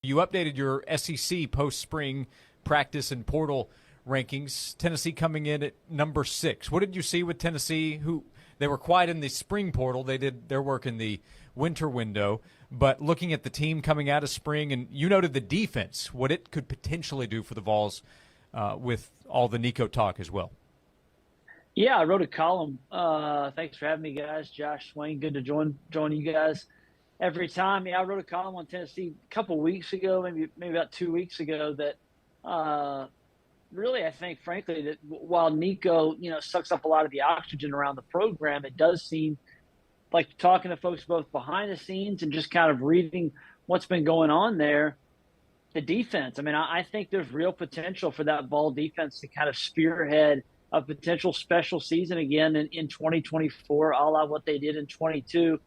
You updated your SEC post-spring practice and portal rankings. Tennessee coming in at number 6. What did you see with Tennessee? Who they were quiet in the spring portal. They did their work in the winter window. But looking at the team coming out of spring, and you noted the defense, what it could potentially do for the Vols with all the Nico talk as well. Yeah, I wrote a column. Thanks for having me, guys. Josh, Swain, good to join you guys every time. Yeah, I wrote a column on Tennessee a couple weeks ago, maybe about 2 weeks ago, that really, I think, frankly, that while Nico, sucks up a lot of the oxygen around the program, it does seem like, talking to folks both behind the scenes and just kind of reading what's been going on there, the defense. I mean, I think there's real potential for that Vol defense to kind of spearhead a potential special season again in 2024, a la what they did in 22.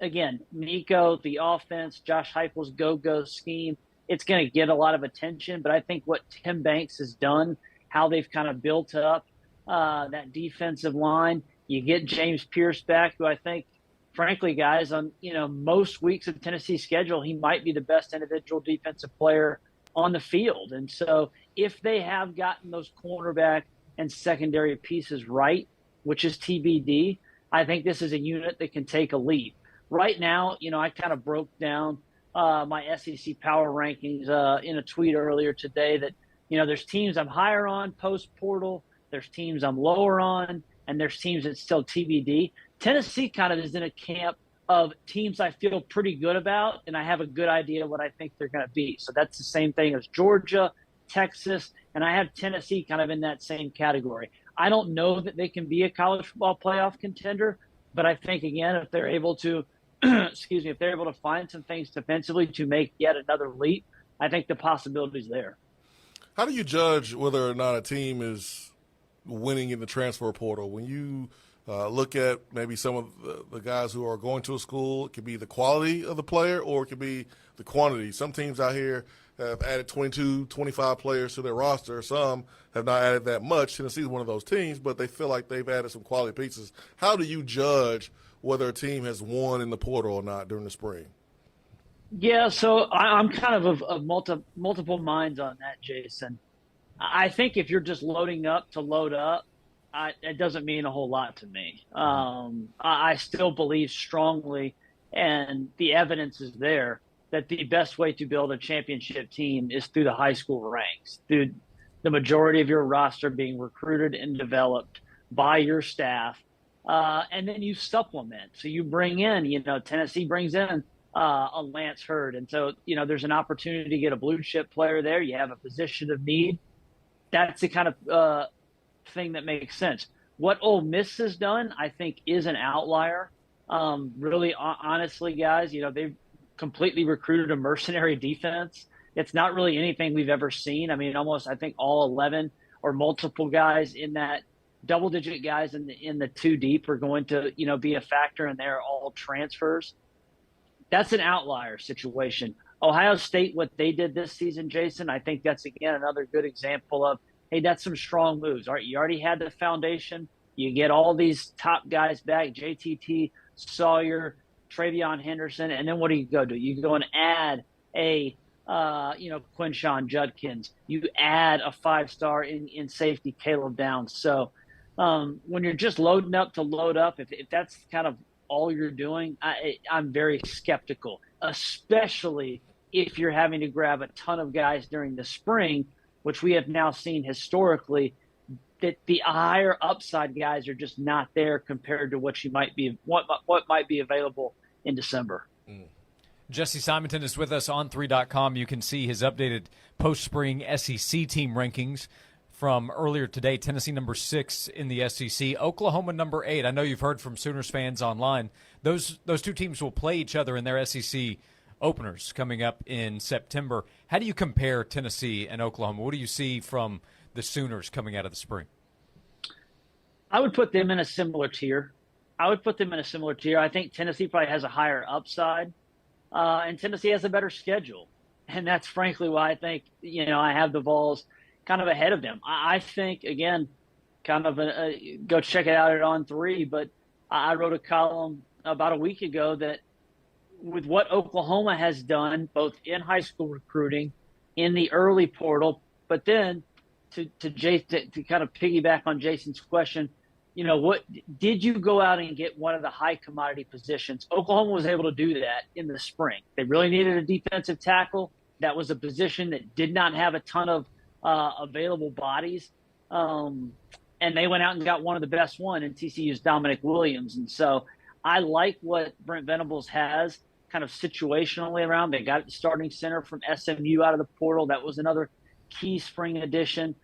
Again, Nico, the offense, Josh Heupel's go-go scheme, it's going to get a lot of attention. But I think what Tim Banks has done, how they've kind of built up that defensive line, you get James Pierce back, who I think, frankly, guys, on most weeks of Tennessee's schedule, he might be the best individual defensive player on the field. And so if they have gotten those cornerback and secondary pieces right, which is TBD, I think this is a unit that can take a leap. Right now, I kind of broke down my SEC power rankings in a tweet earlier today that, there's teams I'm higher on post-portal, there's teams I'm lower on, and there's teams that's still TBD. Tennessee kind of is in a camp of teams I feel pretty good about, and I have a good idea what I think they're going to be. So that's the same thing as Georgia, Texas, and I have Tennessee kind of in that same category. I don't know that they can be a college football playoff contender, but I think, again, if they're able to if they're able to find some things defensively to make yet another leap, I think the possibility's there. How do you judge whether or not a team is winning in the transfer portal? When you look at maybe some of the guys who are going to a school, it could be the quality of the player or it could be the quantity. Some teams out here have added 22, 25 players to their roster. Some have not added that much. Tennessee is one of those teams, but they feel like they've added some quality pieces. How do you judge whether a team has won in the portal or not during the spring? Yeah, so I'm kind of multiple minds on that, Jason. I think if you're just loading up to load up, it doesn't mean a whole lot to me. I still believe strongly, and the evidence is there, that the best way to build a championship team is through the high school ranks, through the majority of your roster being recruited and developed by your staff. And then you supplement. So you bring in, Tennessee brings in a Lance Hurd. And so, there's an opportunity to get a blue chip player there. You have a position of need. That's the kind of thing that makes sense. What Ole Miss has done, I think, is an outlier. Really, honestly, guys, they've completely recruited a mercenary defense. It's not really anything we've ever seen. I mean, almost, I think, all 11 or multiple guys in that double-digit guys in the two deep are going to, be a factor, and they're all transfers. That's an outlier situation. Ohio State, what they did this season, Jason, I think that's, again, another good example of, hey, that's some strong moves. All right, you already had the foundation. You get all these top guys back, JTT, Sawyer, Travion Henderson, and then what do? You go and add a Quinshawn Judkins. You add a 5-star in safety, Caleb Downs. So when you're just loading up to load up, if that's kind of all you're doing, I'm very skeptical, especially if you're having to grab a ton of guys during the spring, which we have now seen historically, that the higher upside guys are just not there compared to what might be available in December. Jesse Simonton is with us on 3.com. You can see his updated post-spring SEC team rankings from earlier today. Tennessee number 6 in the SEC, Oklahoma number 8. I know you've heard from Sooners fans online. Those two teams will play each other in their SEC openers coming up in September. How do you compare Tennessee and Oklahoma? What do you see from the Sooners coming out of the spring? I would put them in a similar tier. I think Tennessee probably has a higher upside, and Tennessee has a better schedule. And that's frankly why I think, I have the Vols kind of ahead of them. I think, again, kind of go check it out at On3, but I wrote a column about a week ago that with what Oklahoma has done, both in high school recruiting, in the early portal, but then to kind of piggyback on Jason's question, what did you go out and get one of the high commodity positions? Oklahoma was able to do that in the spring. They really needed a defensive tackle. That was a position that did not have a ton of available bodies. And they went out and got one of the best one in TCU's Dominic Williams. And so I like what Brent Venables has kind of situationally around. They got the starting center from SMU out of the portal. That was another key spring addition.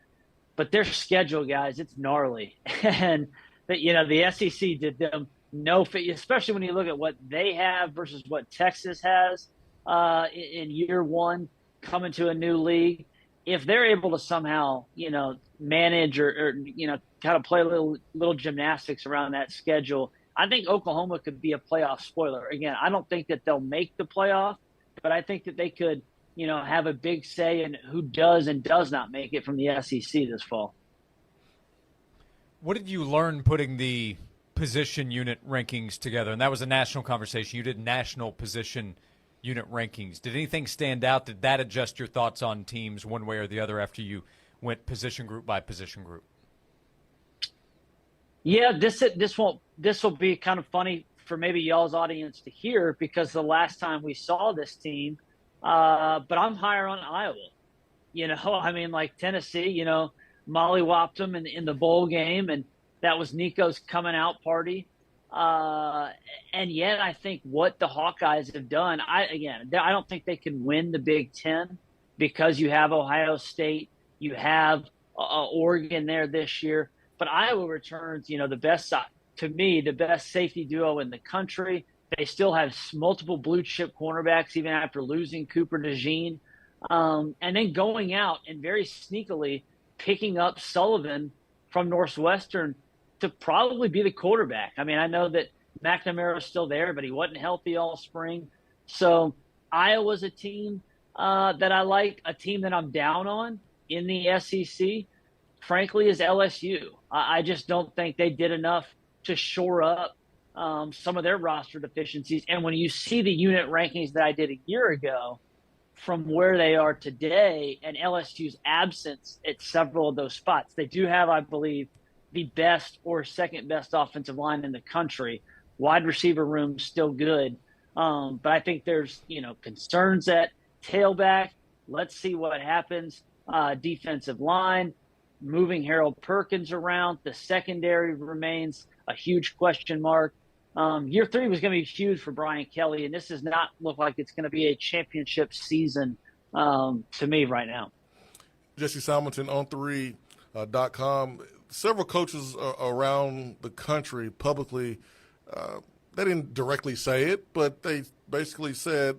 But their schedule, guys, it's gnarly. And the SEC did them no fit, especially when you look at what they have versus what Texas has in year one coming to a new league. If they're able to somehow, manage or kind of play a little gymnastics around that schedule, I think Oklahoma could be a playoff spoiler. Again, I don't think that they'll make the playoff, but I think that they could, have a big say in who does and does not make it from the SEC this fall. What did you learn putting the position unit rankings together? And that was a national conversation. You did national position unit rankings. Did anything stand out? Did that adjust your thoughts on teams one way or the other after you went position group by position group? Yeah, this will be kind of funny for maybe y'all's audience to hear, because the last time we saw this team, but I'm higher on Iowa. Like Tennessee, mollywopped them in the bowl game, and that was Nico's coming out party. And yet I think what the Hawkeyes have done, I don't think they can win the Big Ten because you have Ohio State, you have Oregon there this year. But Iowa returns, the best safety duo in the country. They still have multiple blue chip cornerbacks even after losing Cooper DeJean. And then going out and very sneakily picking up Sullivan from Northwestern to probably be the quarterback. I know that McNamara is still there, but he wasn't healthy all spring. So Iowa's a team that I like. A team that I'm down on in the SEC, frankly, is LSU. I just don't think they did enough to shore up some of their roster deficiencies. And when you see the unit rankings that I did a year ago from where they are today and LSU's absence at several of those spots, they do have, I believe, the best or second best offensive line in the country. Wide receiver room still good. But I think there's, concerns at tailback. Let's see what happens. Defensive line, moving Harold Perkins around. The secondary remains a huge question mark. Year 3 was going to be huge for Brian Kelly, and this does not look like it's going to be a championship season to me right now. Jesse Simonton on 3.com. Several coaches around the country publicly, they didn't directly say it, but they basically said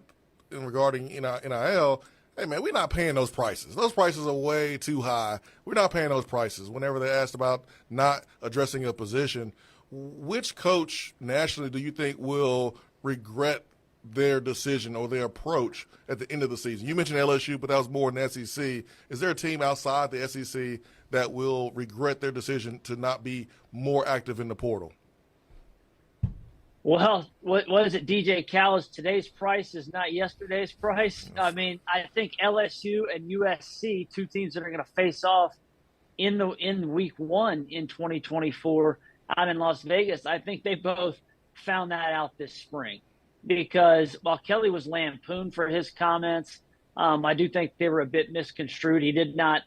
regarding NIL, hey, man, we're not paying those prices. Those prices are way too high. We're not paying those prices. Whenever they're asked about not addressing a position, which coach nationally do you think will regret their decision or their approach at the end of the season? You mentioned LSU, but that was more in the SEC. Is there a team outside the SEC that will regret their decision to not be more active in the portal? Well, what is it, DJ Khaled's today's price is not yesterday's price? I think LSU and USC, two teams that are going to face off in week 1 in 2024 out in Las Vegas, I think they both found that out this spring. Because while Kelly was lampooned for his comments, I do think they were a bit misconstrued. He did not,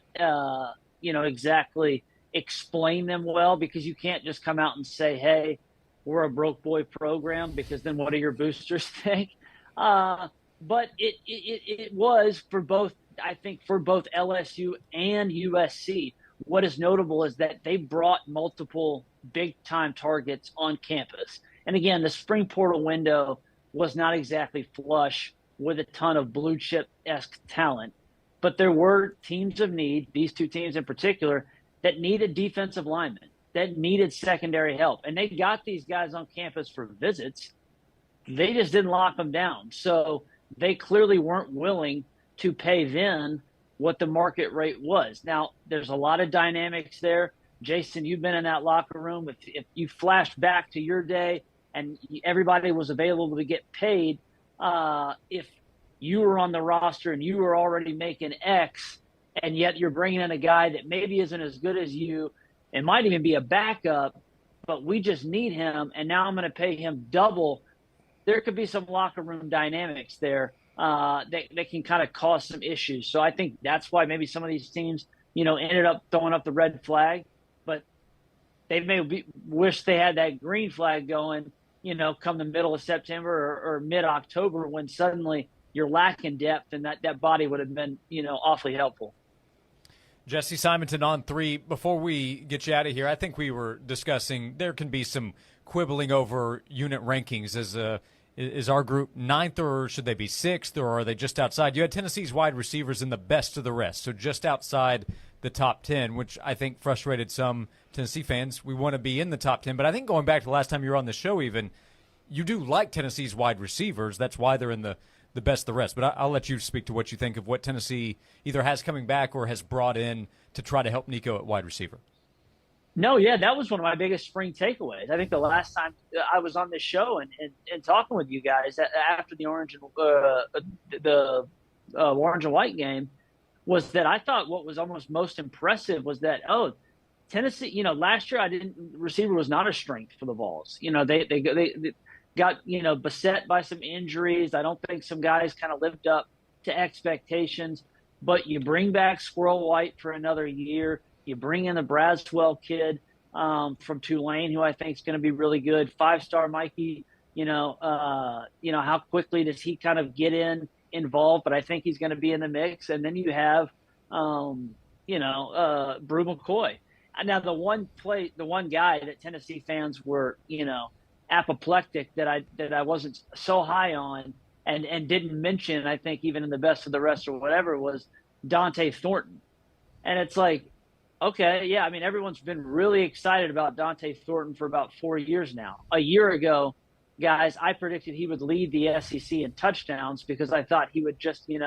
exactly explain them well, because you can't just come out and say, hey, we're a broke boy program, because then what do your boosters think? But it was for both, I think, for both LSU and USC. What is notable is that they brought multiple big-time targets on campus. And again, the spring portal window was not exactly flush with a ton of blue-chip-esque talent. But there were teams of need, these two teams in particular, that needed defensive linemen, that needed secondary help. And they got these guys on campus for visits. They just didn't lock them down. So they clearly weren't willing to pay then what the market rate was. Now, there's a lot of dynamics there. Jason, you've been in that locker room. If you flashed back to your day and everybody was available to get paid, if you were on the roster and you were already making X, and yet you're bringing in a guy that maybe isn't as good as you, and might even be a backup, but we just need him, and now I'm going to pay him double. There could be some locker room dynamics there that can kind of cause some issues. So I think that's why maybe some of these teams, ended up throwing up the red flag, but they maybe wish they had that green flag going, come the middle of September or mid-October, when suddenly you're lacking depth, and that body would have been, awfully helpful. Jesse Simonton on 3. Before we get you out of here, I think we were discussing there can be some quibbling over unit rankings. Is our group 9th, or should they be 6th, or are they just outside? You had Tennessee's wide receivers in the best of the rest, so just outside the top 10, which I think frustrated some Tennessee fans. We want to be in the top 10, but I think going back to the last time you were on the show even, you do like Tennessee's wide receivers. That's why they're in the best of the rest. But I'll let you speak to what you think of what Tennessee either has coming back or has brought in to try to help Nico at wide receiver. No, yeah, that was one of my biggest spring takeaways. I think the last time I was on this show and talking with you guys after the orange and white game was that I thought what was almost most impressive was that, Tennessee, last year receiver was not a strength for the Vols. They got, beset by some injuries. I don't think some guys kind of lived up to expectations, but you bring back Squirrel White for another year. You bring in the Braswell kid from Tulane, who I think is going to be really good. 5-star Mikey, how quickly does he kind of get involved? But I think he's going to be in the mix. And then you have, Brew McCoy. Now, the one guy that Tennessee fans were, apoplectic that I wasn't so high on and didn't mention, I think even in the best of the rest or whatever, was Dante Thornton. And it's like, okay, yeah, I mean, everyone's been really excited about Dante Thornton for about 4 years now. A year ago, guys, I predicted he would lead the SEC in touchdowns because I thought he would just, it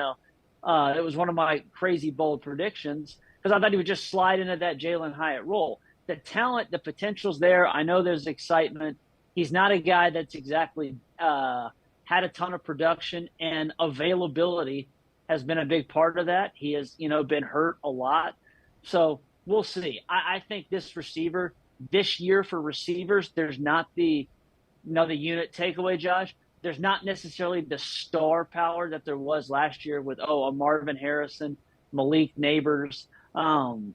was one of my crazy bold predictions because I thought he would just slide into that Jalen Hyatt role. The talent, the potential's there. I know there's excitement. He's not a guy that's exactly had a ton of production, and availability has been a big part of that. He has, been hurt a lot. So we'll see. I think this year for receivers, there's not the unit takeaway, Josh. There's not necessarily the star power that there was last year with, a Marvin Harrison, Malik Neighbors, Roma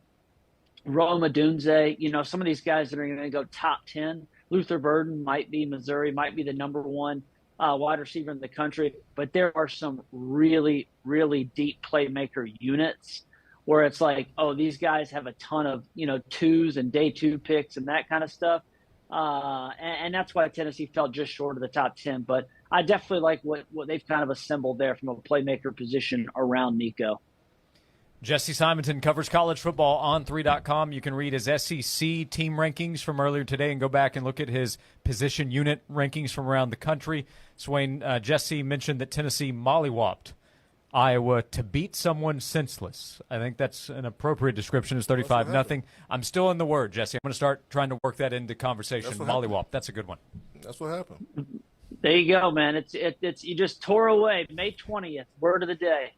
Dunze, some of these guys that are going to go top 10. Luther Burden might be Missouri, might be the number one wide receiver in the country, but there are some really, really deep playmaker units where it's like, these guys have a ton of, twos and day 2 picks and that kind of stuff. And that's why Tennessee fell just short of the top 10. But I definitely like what they've kind of assembled there from a playmaker position around Nico. Jesse Simonton covers college football on 3.com. You can read his SEC team rankings from earlier today and go back and look at his position unit rankings from around the country. Swain, Jesse mentioned that Tennessee mollywopped Iowa to beat someone senseless. I think that's an appropriate description. It's 35-0. I'm still in the word, Jesse. I'm going to start trying to work that into conversation. Mollywop. That's a good one. That's what happened. There you go, man. It's you just tore away May 20th. Word of the day.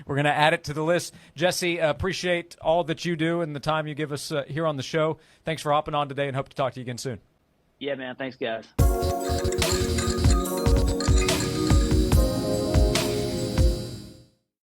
We're going to add it to the list. Jesse, appreciate all that you do and the time you give us here on the show. Thanks for hopping on today, and hope to talk to you again soon. Yeah, man. Thanks, guys.